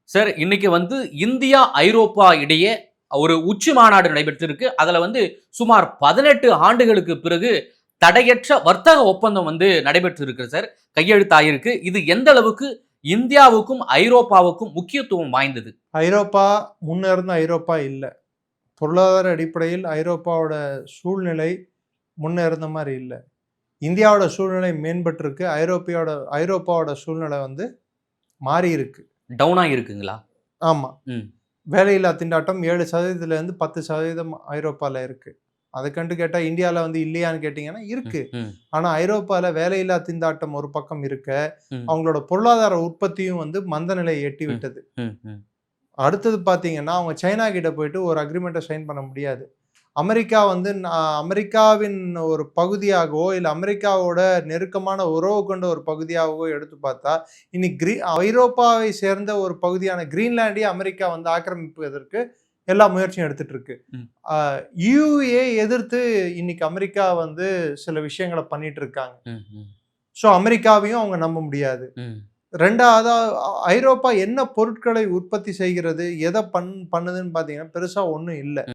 Sir இன்னைக்கு India ஐரோப்பா இடையே ஒரு உச்சி மாநாடு நடைபெற்றிருக்கு. அதுல சுமார் 18 ஆண்டுகளுக்கு பிறகு தடையற்ற வர்த்தக ஒப்பந்தம் நடைபெற்று இருக்கு சார். கையெழுத்தாயிருக்கு. இது எந்த அளவுக்கு இந்தியாவுக்கும் ஐரோப்பாவுக்கும் முக்கியத்துவம் வாய்ந்தது? ஐரோப்பா முன்ன இருந்த ஐரோப்பா இல்ல. பொருளாதார அடிப்படையில் ஐரோப்பாவோட சூழ்நிலை முன்ன இருந்த மாரி இல்ல. இந்தியாவோட சூழ்நிலை மேம்பட்டிருக்கு. ஐரோப்பாவோட சூழ்நிலை மாறி இருக்கு. டவுன் ஆகியிருக்குங்களா? ஆமா. ம். வேலையில்லா திண்டாட்டம் 7% 10% ஐரோப்பால இருக்கு. அதுக்கண்டு கேட்டா இந்தியால இல்லையான்னு கேட்டீங்கன்னா இருக்கு. ம். ஆனா ஐரோப்பால வேலையில்லா திண்டாட்டம் ஒரு பக்கம் இருக்க, ம். அவங்களோட பொருளாதார உற்பத்தியும் மந்த நிலையை எட்டி ம். விட்டது. ம். ம். அடுத்தது பார்த்தீங்கன்னா, அவங்க சைனா கிட்ட போயிட்டு ஒரு அக்ரீமெண்ட்ட சைன் பண்ண முடியாது. அமெரிக்கா அமெரிக்காவின் ஒரு பகுதியாகவோ, இல்ல அமெரிக்காவோட நெருக்கமான உறவு கொண்ட ஒரு பகுதியாகவோ எடுத்து பார்த்தா, இன்னைக்கு ஐரோப்பாவை சேர்ந்த ஒரு பகுதியான கிரீன்லாண்டையே அமெரிக்கா ஆக்கிரமிப்பதற்கு எல்லா முயற்சியும் எடுத்துட்டு இருக்கு. ம். யுஏ எதிர்த்து இன்னைக்கு அமெரிக்கா சில விஷயங்கள பண்ணிட்டு இருக்காங்க. ம். ம். ஸோ அமெரிக்காவையும் அவங்க நம்ப முடியாது. ம். 2வதா ஐரோப்பா என்ன பொருட்களை உற்பத்தி செய்கிறது, எத பண்ணுதுன்னு பார்த்தீங்கன்னா, பெருசா ஒண்ணும் இல்ல.